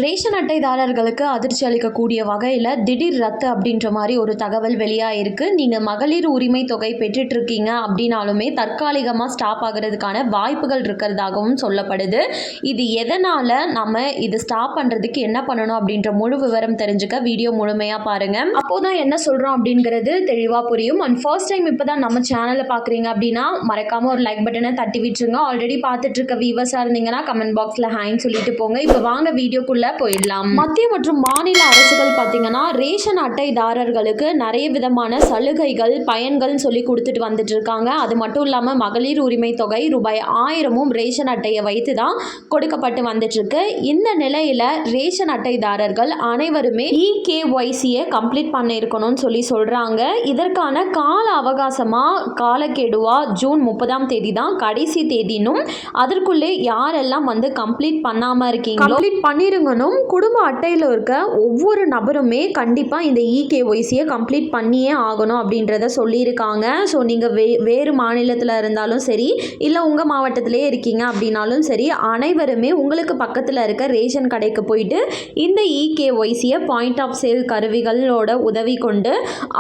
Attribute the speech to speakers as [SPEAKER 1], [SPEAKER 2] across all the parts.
[SPEAKER 1] Ration அட்டைதாரர்களுக்கு அதிர்ச்சி அளிக்கக்கூடிய வகையில் திடீர் ரத்து அப்படின்ற மாதிரி ஒரு தகவல் வெளியாயிருக்கு. நீங்கள் மகளிர் உரிமை தொகை பெற்றுட்டு இருக்கீங்க அப்படின்னாலுமே தற்காலிகமாக ஸ்டாப் ஆகிறதுக்கான வாய்ப்புகள் இருக்கிறதாகவும் சொல்லப்படுது. இது எதனால் நம்ம இது ஸ்டாப் பண்ணுறதுக்கு என்ன பண்ணணும் அப்படின்ற முழு விவரம் தெரிஞ்சுக்க வீடியோ முழுமையாக பாருங்கள். அப்போதான் என்ன சொல்கிறோம் அப்படிங்கிறது தெளிவாக புரியும். அண்ட் ஃபர்ஸ்ட் டைம் இப்போ தான் நம்ம சேனலை பார்க்குறீங்க அப்படின்னா மறக்காமல் ஒரு லைக் பட்டனை தட்டி விட்டுருங்க. ஆல்ரெடி பார்த்துட்டு இருக்க வியூவர்ஸாக இருந்தீங்கன்னா கமெண்ட் பாக்ஸில் ஹாய்ன்னு சொல்லிட்டு போங்க. இப்போ வாங்க வீடியோக்குள்ள போயிடலாம். மத்திய மற்றும் மாநில அரசுகள் பார்த்தீங்கன்னா ரேஷன் அட்டைதாரர்களுக்கு நிறைய விதமான சலுகைகள் பயன்கள் சொல்லி கொடுத்துட்டு வந்துட்டு இருக்காங்க. அது மட்டும் இல்லாமல் மகளிர் உரிமை தொகை ரூபாய் 1000 ரேஷன் அட்டையை வைத்து தான் கொடுக்கப்பட்டு வந்துட்டு இருக்கு. இந்த நிலையில ரேஷன் அட்டைதாரர்கள் அனைவருமே EKYC-யை கம்ப்ளீட் பண்ண இருக்கணும்னு சொல்லி சொல்றாங்க. இதற்கான கால அவகாசமா காலக்கெடுவா ஜூன் 30ஆம் தேதி தான் கடைசி தேதினும் அதற்குள்ளே யாரெல்லாம் வந்து கம்ப்ளீட் பண்ணாம இருக்கீங்களோ கம்ப்ளீட் பண்ணிருங்கணும். குடும்ப அட்டையில் இருக்க ஒவ்வொரு நபருமே கண்டிப்பாக இந்த EKYC-யை கம்ப்ளீட் பண்ணியே ஆகணும் அப்படின்றத சொல்லியிருக்காங்க. ஸோ நீங்கள் வேறு மாநிலத்தில் இருந்தாலும் சரி இல்லை உங்கள் மாவட்டத்திலே இருக்கீங்க அப்படின்னாலும் சரி அனைவருமே உங்களுக்கு பக்கத்தில் இருக்க ரேஷன் கடைக்கு போயிட்டு இந்த EKYC-யை பாயிண்ட் ஆஃப் சேல் கருவிகளோட உதவி கொண்டு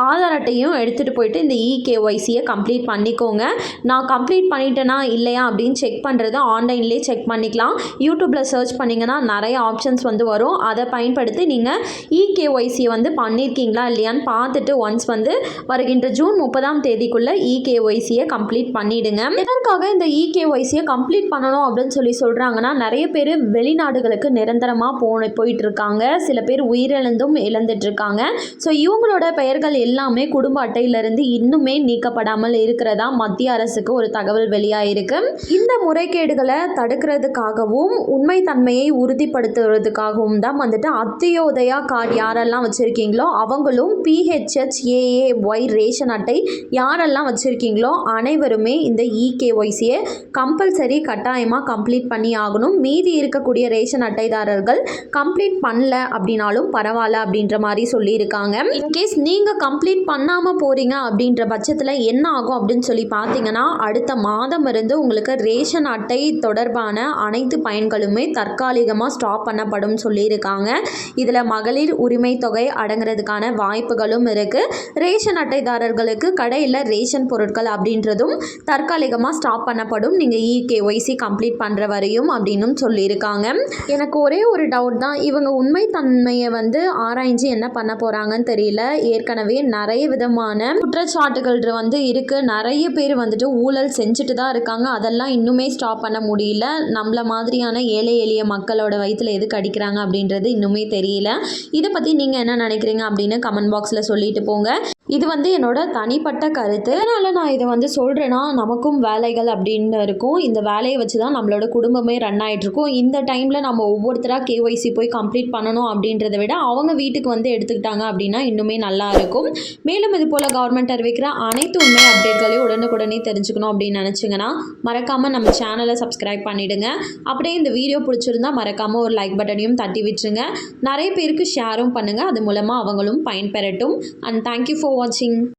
[SPEAKER 1] ஆதார் அட்டையும் எடுத்துகிட்டு போயிட்டு இந்த EKYC-யை கம்ப்ளீட் பண்ணிக்கோங்க. நான் கம்ப்ளீட் பண்ணிட்டேனா இல்லையா அப்படின்னு செக் பண்ணுறது ஆன்லைன்லேயே செக் பண்ணிக்கலாம். யூடியூப்பில் சர்ச் பண்ணிங்கன்னா நிறைய ஆப்ஷன்ஸ் வந்து வரும். அதை பயன்படுத்தி நீங்கள் EKYC-யை வந்து பண்ணியிருக்கீங்களா இல்லையான்னு பார்த்துட்டு ஒன்ஸ் வந்து வருகின்ற ஜூன் 30ஆம் தேதிக்குள்ளே EKYC-யை கம்ப்ளீட் பண்ணிவிடுங்க. இதற்காக இந்த EKYC-யை கம்ப்ளீட் பண்ணணும் அப்படின்னு சொல்லி சொல்கிறாங்கன்னா நிறைய பேர் வெளிநாடுகளுக்கு நிரந்தரமாக போயிட்டு இருக்காங்க. சில பேர் உயிரிழந்தும் இழந்துட்டு இருக்காங்க. ஸோ இவங்களோட பெயர்கள் எல்லாமே குடும்ப அட்டையிலிருந்து இன்னுமே நீக்கப்படாமல் இருக்கிறதா மத்திய அரசுக்கு ஒரு தகவல் வெளியாயிருக்கு. இந்த முறைகேடுகளை தடுக்கிறதுக்காகவும் உண்மைத்தன்மையை உறுதிப்படுத்துவதற்காகவும் தான் வந்துட்டு அத்தியோதயா கார்டு யாரெல்லாம் வச்சுருக்கீங்களோ அவங்களும் PHHAAY ரேஷன் அட்டை யாரெல்லாம் வச்சுருக்கீங்களோ அனைவருமே இந்த EKYC-யை கம்பல்சரி கட்டாயமாக கம்ப்ளீட் பண்ணி ஆகணும். மீதி இருக்கக்கூடிய ரேஷன் அட்டைதாரர்கள் கம்ப்ளீட் பண்ணல அப்படின்னாலும் பரவாயில்ல அப்படின்ற மாதிரி சொல்லியிருக்காங்க. இன்கேஸ் நீங்கள் கம்ப்ளீட் பண்ணாமல் போகிறீங்க அப்படின்ற பட்சத்தில் என்ன ஆகும் அப்படின்னு சொல்லி பார்த்தீங்கன்னா அடுத்த மாதம் இருந்து உங்களுக்கு ரேஷன் அட்டை தொடர்பான அனைத்து பயன்களுமே தற்காலிகமாக ஸ்டாப் பண்ணப்படும் சொல்லியிருக்காங்க. இதில் மகளிர் உரிமை தொகை அடங்குறதுக்கான வாய்ப்புகளும் இருக்குது. ரேஷன் அட்டைதாரர்களுக்கு கடையில் ரேஷன் பொருட்கள் அப்படின்றதும் தற்காலிகமாக ஸ்டாப் பண்ணப்படும் நீங்கள் EKYC கம்ப்ளீட் பண்ணுற வரையும் அப்படின்னும் சொல்லியிருக்காங்க. எனக்கு ஒரே ஒரு டவுட் தான், இவங்க உண்மைத்தன்மையை வந்து ஆராய்ஞ்சு என்ன பண்ண போகிறாங்கன்னு தெரியல. ஏற்கனவே நிறைய விதமான குற்றச்சாட்டுகள் வந்து இருக்குது. நிறைய பேர் வந்துட்டு ஊழல் செஞ்சுட்டு தான் இருக்காங்க. அதெல்லாம் இன்னுமே ஸ்டாப் பண்ண முடியல. நம்மள மாதிரியான ஏழை எளிய மக்களோட வயிற்றில் எதுக்கு அடிக்கிறாங்க அப்படின்றது இன்னுமே தெரியல. இதை பற்றி நீங்கள் என்ன நினைக்கிறீங்க அப்படின்னு கமெண்ட் பாக்ஸில் சொல்லிட்டு போங்க. இது வந்து என்னோட தனிப்பட்ட கருத்து. அதனால் நான் இதை வந்து சொல்கிறேன்னா நமக்கும் வேலைகள் அப்படின்னு இருக்கும். இந்த வேலையை வச்சு தான் நம்மளோட குடும்பமே ரன் ஆகிட்ருக்கும். இந்த டைமில் நம்ம ஒவ்வொருத்தராக KYC போய் கம்ப்ளீட் பண்ணணும் அப்படின்றத விட அவங்க வீட்டுக்கு வந்து எடுத்துக்கிட்டாங்க அப்படின்னா இன்னுமே நல்லா இருக்கும். மேலும் இது போல் கவர்மெண்ட் அறிவிக்கிற அனைத்து உண்மை அப்டேட்களையும் உடனுக்குடனே தெரிஞ்சுக்கணும் அப்படின்னு நினச்சிங்கன்னா மறக்காமல் நம்ம சேனலை சப்ஸ்கிரைப் பண்ணிவிடுங்க. அப்படியே இந்த வீடியோ பிடிச்சிருந்தா மறக்காமல் ஒரு லைக் பட்டனையும் தட்டி விட்டுருங்க. நிறைய பேருக்கு ஷேரும் பண்ணுங்கள். அது மூலமாக அவங்களும் பயன்பெறட்டும். And thank you for watching.